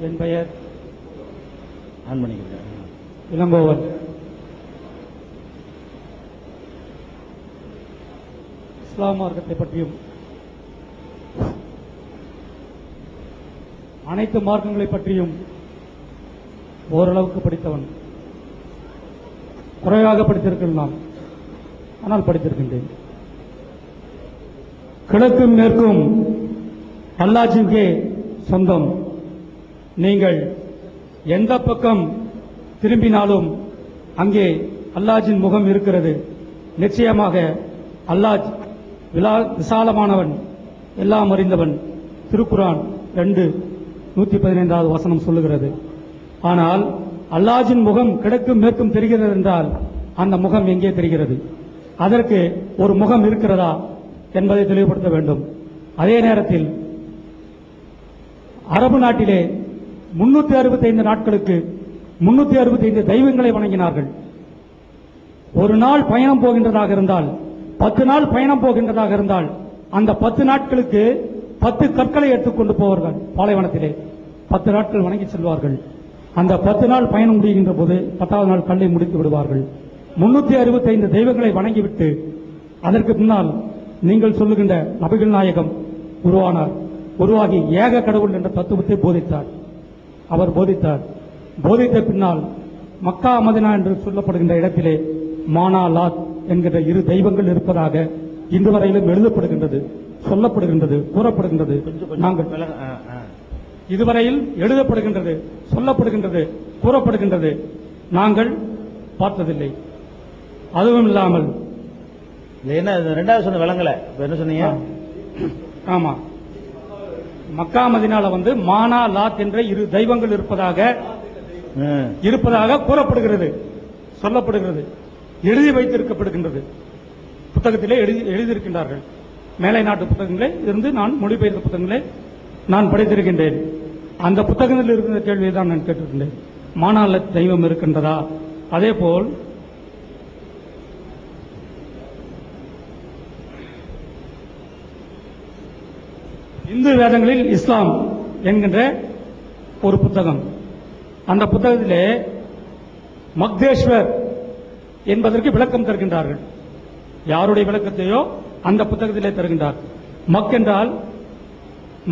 என் பெயர் இளங்கோவன். இஸ்லாம் மார்க்கத்தை பற்றியும் அனைத்து மார்க்கங்களை பற்றியும் ஓரளவுக்கு படித்தவன். குறைவாக படித்திருக்கலாம், ஆனால் படித்திருக்கின்றேன். கிழக்கும் மேற்கும் அல்லாஹ்வுக்கே சொந்தம். நீங்கள் எந்த பக்கம் திரும்பினாலும் அங்கே அல்லாஹ்வின் முகம் இருக்கிறது. நிச்சயமாக அல்லாஹ் விசாலமானவன், எல்லாம் அறிந்தவன். திருக்குர்ஆன் 2:115 வசனம் சொல்லுகிறது. ஆனால் அல்லாஹ்வின் முகம் கிழக்கும் மேற்கும் தெரிகிறது என்றால் அந்த முகம் எங்கே தெரிகிறது? அதற்கு ஒரு முகம் இருக்கிறதா என்பதை தெளிவுபடுத்த வேண்டும். அதே நேரத்தில் அரபு நாட்டிலே 365 நாட்களுக்கு 365 தெய்வங்களை வணங்கினார்கள். ஒரு நாள் பயணம் போகின்றதாக இருந்தால், 10 நாள் பயணம் போகின்றதாக இருந்தால், அந்த 10 நாட்களுக்கு 10 கற்களை எடுத்துக்கொண்டு போவார்கள். பாலைவனத்திலே 10 நாட்கள் வணங்கி செல்வார்கள். அந்த 10 நாள் பயணம் முடிகின்ற போது 10வது நாள் கல்லை முடித்து விடுவார்கள். 365 தெய்வங்களை வணங்கிவிட்டு அதற்கு பின்னால் நீங்கள் சொல்லுகின்ற நபிகள் நாயகம் உருவானார். உருவாகி ஏக கடவுள் என்ற தத்துவத்தை போதித்தார். அவர் போதித்த பின்னால் மக்கா மதினா என்று சொல்லப்படுகின்ற இடத்திலே மானா லாத் என்கிற 2 தெய்வங்கள் இருப்பதாக இன்று வரையிலும் எழுதப்படுகின்றது, சொல்லப்படுகின்றது, கூறப்படுகின்றது. நாங்கள் இதுவரையில் எழுதப்படுகின்றது, சொல்லப்படுகின்றது, கூறப்படுகின்றது. நாங்கள் பார்த்ததில்லை. அதுவும் இல்லாமல் என்ன 2வது சொன்ன விளங்கல, என்ன சொன்னீங்க? ஆமா, மக்கா மதினால மானா லாத் என்ற 2 தெய்வங்கள் இருப்பதாக கூறப்படுகிறது, சொல்லப்படுகிறது, எழுதி வைத்திருக்கப்படுகின்றது. புத்தகத்திலே எழுதியிருக்கின்றார்கள். மேலை நாட்டு புத்தகங்களே இருந்து நான் மொழிபெயர்த்த புத்தகங்களே நான் படித்திருக்கின்றேன். அந்த புத்தகத்தில் இருக்கின்ற கேள்வியை தான் நான் கேட்டிருக்கின்றேன். மானா லாத் தெய்வம் இருக்கின்றதா? அதேபோல் இந்து வேதங்களில் இஸ்லாம் என்கின்ற ஒரு புத்தகம். அந்த புத்தகத்திலே மக்தேஸ்வர் என்பதற்கு விளக்கம் தருகின்றார்கள். யாருடைய விளக்கத்தையோ அந்த புத்தகத்திலே தருகின்றார். மக் என்றால்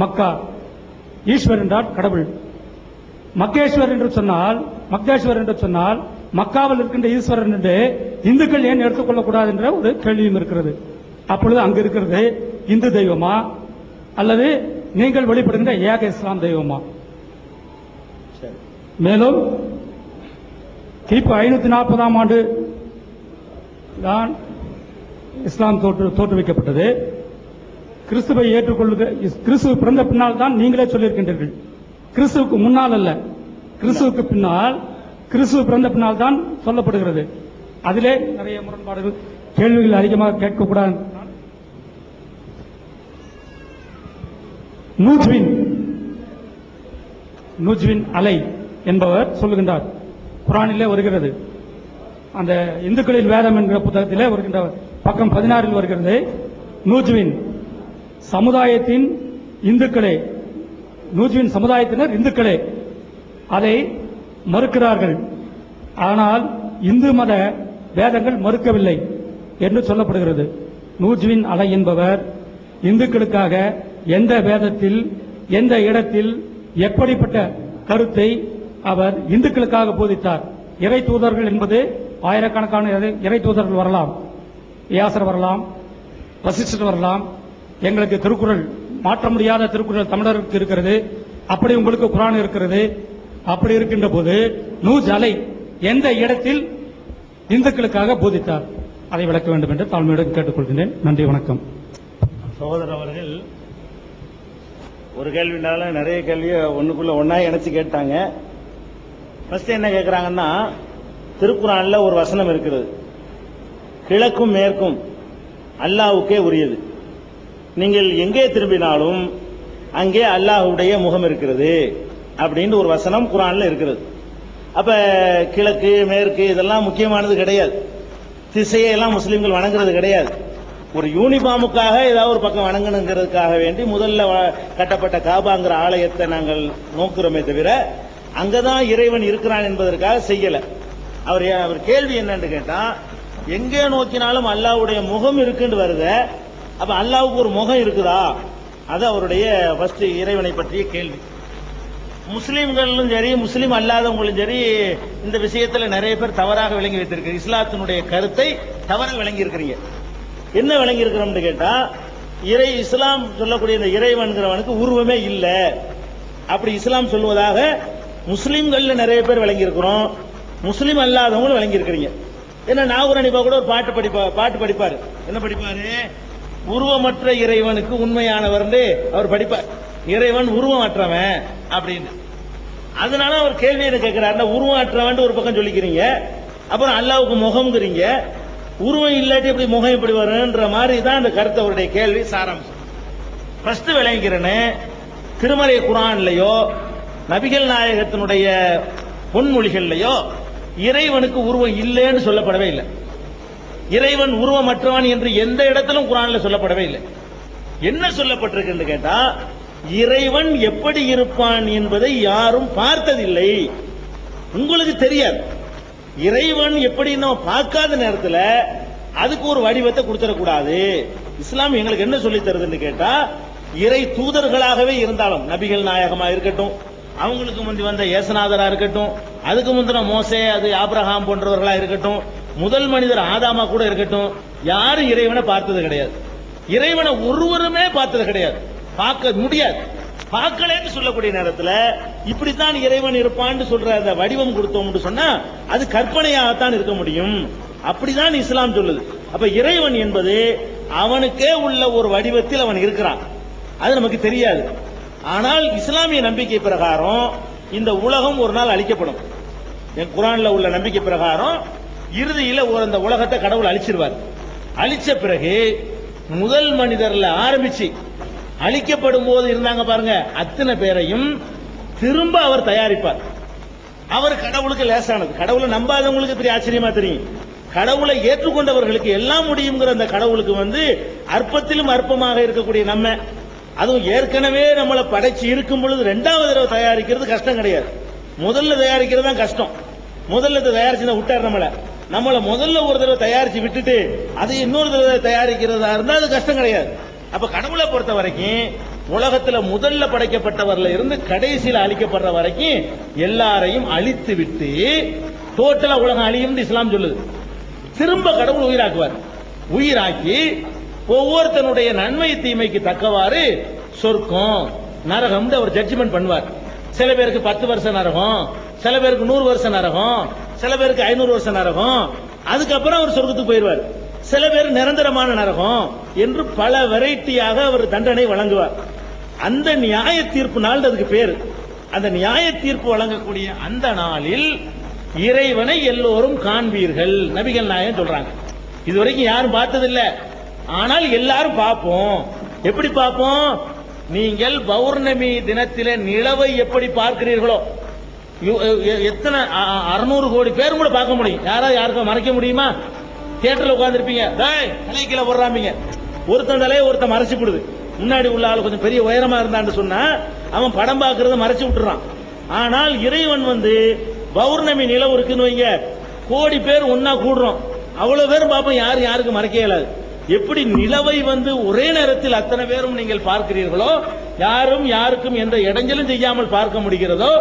மக்கா, ஈஸ்வர் என்றால் கடவுள். மக்கேஸ்வர் என்று சொன்னால் மக்காவில் இருக்கின்ற ஈஸ்வரன் என்று இந்துக்கள் ஏன் எடுத்துக்கொள்ளக்கூடாது என்ற ஒரு கேள்வியும் இருக்கிறது. அப்பொழுது அங்கு இருக்கிறது இந்து தெய்வமா அல்லது நீங்கள் வெளிப்படுகின்ற ஏக இஸ்லாம் தெய்வமா? மேலும் கிபி 540ஆம் ஆண்டு தான் இஸ்லாம் தோற்றுவிக்கப்பட்டது. கிறிஸ்துவை ஏற்றுக்கொள்ளுக, கிறிஸ்துவ பிறந்த பின்னால் தான் நீங்களே சொல்லியிருக்கின்றீர்கள். கிறிஸ்துவுக்கு முன்னால் அல்ல, கிறிஸ்துவுக்கு பின்னால், கிறிஸ்துவ பிறந்த பின்னால் தான் சொல்லப்படுகிறது. அதிலே நிறைய முரண்பாடுகள், கேள்விகள் அதிகமாக கேட்கக்கூடாது. நூஜ்வின் அலை என்பவர் சொல்லுகின்றார். குர்ஆனிலே வருகிறது. அந்த இந்துக்களின் வேதம் என்கிற புத்தகத்திலே வருகின்ற பக்கம் 16 வருகிறது. நூஜ்வின் சமுதாயத்தின் இந்துக்களே, நூஜ்வின் சமுதாயத்தினர் இந்துக்களே அதை மறுக்கிறார்கள். ஆனால் இந்து மத வேதங்கள் மறுக்கவில்லை என்று சொல்லப்படுகிறது. நூஜ்வின் அலை என்பவர் இந்துக்களுக்காக எந்த வேதத்தில், எந்த இடத்தில், எப்படிப்பட்ட கருத்தை அவர் இந்துக்களுக்காக போதித்தார்? இறை தூதர்கள் என்பது ஆயிரக்கணக்கான இறை தூதர்கள் வரலாம், வியாசர் வரலாம், வசிஷ்டர் வரலாம். எங்களுக்கு திருக்குறள், மாற்ற முடியாத திருக்குறள் தமிழருக்கு இருக்கிறது. அப்படி உங்களுக்கு குர்ஆன் இருக்கிறது. அப்படி இருக்கின்ற போது நூஜ் அலை எந்த இடத்தில் இந்துக்களுக்காக போதித்தார்? அதை விளக்க வேண்டும் என்று தாழ்மையுடன் கேட்டுக்கொள்கின்றேன். நன்றி, வணக்கம். சகோதரர் அவர்கள் ஒரு கேள்வினால நிறைய கேள்வியை ஒண்ணுக்குள்ள ஒன்னா இணைச்சு கேட்டாங்க. ஃபர்ஸ்ட் என்ன கேட்கிறாங்கன்னா, திருக்குர்ஆன்ல ஒரு வசனம் இருக்கிறது, கிழக்கும் மேற்கும் அல்லாஹ்வுக்கே உரியது, நீங்கள் எங்கே திரும்பினாலும் அங்கே அல்லாஹ்வுடைய முகம் இருக்கிறது அப்படின்னு ஒரு வசனம் குர்ஆன்ல இருக்கிறது. அப்ப கிழக்கு மேற்கு இதெல்லாம் முக்கியமானது கிடையாது, திசையெல்லாம் முஸ்லிம்கள் வணங்குறது கிடையாது. ஒரு யூனிஃபார்முக்காக ஏதாவது ஒரு பக்கம் வணங்கணுங்கிறதுக்காக வேண்டி முதல்ல கட்டப்பட்ட காபாங்கிற ஆலயத்தை நாங்கள் நோக்குறோமே தவிர அங்கதான் இறைவன் இருக்கிறான் என்பதற்காக செய்யல. அவர் கேள்வி என்னன்னு கேட்டா, எங்கே நோக்கினாலும் அல்லாஹ்வுடைய முகம் இருக்குன்னு வருத, அப்ப அல்லாஹ்வுக்கு ஒரு முகம் இருக்குதா? அது அவருடைய ஃபர்ஸ்ட் இறைவனை பற்றிய கேள்வி. முஸ்லீம்களும் சரி முஸ்லீம் அல்லாதவங்களும் சரி இந்த விஷயத்துல நிறைய பேர் தவறாக விளங்கி வைத்திருக்கு. இஸ்லாத்தினுடைய கருத்தை தவறாக விளங்கி இருக்கிறீங்க. என்ன விளங்கி இருக்கிறோம்னு கேட்டா, இஸ்லாம் சொல்லக்கூடிய இந்த இறைவன்கிறவனுக்கு உருவமே இல்ல, அப்படி இஸ்லாம் சொல்வதாக முஸ்லீம்கள்ல நிறைய பேர் விளங்கி இருக்கிறோம். முஸ்லீம் அல்லாதவங்களும் விளங்கி இருக்கிறீங்க. என்ன நாகூர் அனிபா கூட ஒரு பாட்டு படிப்பாரு. என்ன படிப்பாரு? உருவமற்ற இறைவனுக்கு உண்மையானவர் அவர் படிப்பார். இறைவன் உருவமற்றவன் அப்படின்னு. அதனால அவர் கேள்வி என்ன கேட்கிறாருன்னா, உருவமற்றவன் ஒரு பக்கம் சொல்லிக்கிறீங்க, அப்புறம் அல்லாவுக்கு முகம்ங்கிறீங்க. உருவம் இல்லாட்டி எப்படி முகம் எப்படி வரும்ன்ற மாதிரி தான் அந்த கருத்து அவருடைய கேள்வி சாராம்சம். ஃபர்ஸ்ட் விளங்கிறேன்னு, திருமறை குர்ஆன்லயோ நபிகள் நாயகத்தினுடைய பொன்மொழிகள்லயோ இறைவனுக்கு உருவம் இல்லைன்னு சொல்லப்படவே இல்லை. இறைவன் உருவமற்றவன் என்று எந்த இடத்திலும் குர்ஆன்ல சொல்லப்படவே இல்லை. என்ன சொல்லப்பட்டிருக்கு கேட்டா, இறைவன் எப்படி இருப்பான் என்பதை யாரும் பார்த்ததில்லை, உங்களுக்கு தெரியாது. இறைவன் எப்படி நம்ம பார்க்காத நேரத்தில் அதுக்கு ஒரு வடிவத்தை கொடுத்துடக்கூடாது. இஸ்லாம் எங்களுக்கு என்ன சொல்லி தருதுன்னு கேட்டா, இறை தூதர்களாகவே இருந்தாலும் நபிகள் நாயகமா இருக்கட்டும், அவங்களுக்கு முந்தி வந்த ஏசுநாதரா இருக்கட்டும், அதுக்கு முந்தின மோசே அது ஆபிரகாம் போன்றவர்களா இருக்கட்டும், முதல் மனிதர் ஆதாமா கூட இருக்கட்டும், யாரும் இறைவனை பார்த்தது கிடையாது. இறைவனை ஒருவருமே பார்த்தது கிடையாது, பார்க்க முடியாது. பார்க்கலன்னு சொல்லக்கூடிய நேரத்தில் இப்படித்தான் இறைவன் இருப்பான்னு சொல்ற அந்த வடிவம் கொடுத்தோம் சொன்னா அது கற்பனையாகத்தான் இருக்க முடியும். அப்படிதான் இஸ்லாம் சொல்லுது. அப்ப இறைவன் என்பது அவனுக்கே உள்ள ஒரு வடிவத்தில் அவன் இருக்கிறான், அது நமக்கு தெரியாது. ஆனால் இஸ்லாமிய நம்பிக்கை பிரகாரம் இந்த உலகம் ஒரு நாள் அழிக்கப்படும். குர்ஆன்ல உள்ள நம்பிக்கை பிரகாரம் இறுதியில் அந்த உலகத்தை கடவுள் அழிச்சிருவார். அழிச்ச பிறகு முதல் மனிதர்ல ஆரம்பிச்சு அழிக்கப்படும் போது இருந்தாங்க பாருங்க, அத்தனை பேரையும் திரும்ப அவர் தயாரிப்பார். அவர் கடவுளுக்கு லேசானது. கடவுளை நம்பாதவங்களுக்கு பெரிய ஆச்சரியமா தெரியும். கடவுளை ஏற்றுக்கொண்டவர்களுக்கு எல்லாம் முடியுங்கிற அந்த கடவுளுக்கு அற்பத்திலும் அற்பமாக இருக்கக்கூடிய நம்ம, அதுவும் ஏற்கனவே நம்மளை படைச்சு இருக்கும் பொழுது ரெண்டாவது தடவை தயாரிக்கிறது கஷ்டம் கிடையாது. முதல்ல தயாரிக்கிறது தான் கஷ்டம். முதல்ல தயாரிச்சு விட்டார் நம்மளை முதல்ல ஒரு தடவை தயாரிச்சு விட்டுட்டு அது இன்னொரு தடவை தயாரிக்கிறதா இருந்தா அது கஷ்டம் கிடையாது. அப்ப கடவுளை பொறுத்த வரைக்கும் உலகத்துல முதல்ல படைக்கப்பட்டவர்ல இருந்து கடைசியில் அழிக்கப்படுற வரைக்கும் எல்லாரையும் அழித்து விட்டு டோட்டலா உலகம் அழியும் இஸ்லாம் சொல்லுது. திரும்ப கடவுள் உயிராக்குவார். உயிராக்கி ஒவ்வொருத்தனுடைய நன்மை தீமைக்கு தக்கவாறு சொர்க்கம் நரகம் அவர் ஜட்ஜ்மெண்ட் பண்ணுவார். சில பேருக்கு 10 வருஷம் நரகம், சில பேருக்கு 100 வருஷம் நரகம், சில பேருக்கு 500 வருஷம் நரகம், அதுக்கப்புறம் அவர் சொர்க்கத்துக்கு போயிடுவார். சில பேர் நிரந்தரமான நரகம் என்று பல வெரைட்டியாக அவர் தண்டனை வழங்குவார். அந்த நியாய தீர்ப்பு நாள் அதுக்கு பேரு. அந்த நியாய தீர்ப்பு வழங்கக்கூடிய அந்த நாளில் இறைவனை எல்லோரும் காண்பீர்கள் நபிகள் நாயகம் சொல்றாங்க. இதுவரைக்கும் யாரும் பார்த்ததில்லை, ஆனால் எல்லாரும் பார்ப்போம். எப்படி பார்ப்போம்? நீங்கள் பௌர்ணமி தினத்திலே நிலவை எப்படி பார்க்கிறீர்களோ, எத்தனை 600 கோடி பேரும் கூட பார்க்க முடியும். யாராவது யாருக்கும் மறைக்க முடியுமா? தியேட்டர்ல உட்கார்ந்துருப்பீங்க, தலைக்கீழ போடுறாங்க, ஒருத்தன் தலையை ஒருத்தன் மறைச்சு விடுது. முன்னாடி உள்ள ஆளு கொஞ்சம் பெரிய உயரமா இருந்தான்னு சொன்னா அவன் படம் பார்க்கறத மறைச்சு விட்டுறான். ஆனால் இறைவன் பௌர்ணமி நிலவு இருக்குன்னு வைங்க, கோடி பேர் ஒன்னா கூடுறோம், அவ்வளவு பேரும் பார்ப்போம், யாருக்கு மறைக்க இயலாது. எப்படி நிலவை ஒரே நேரத்தில் அத்தனை பேரும் நீங்கள் பார்க்கிறீர்களோ, யாரும் யாருக்கும் எந்த இடைஞ்சலும் செய்யாமல் பார்க்க முடிகிறதோ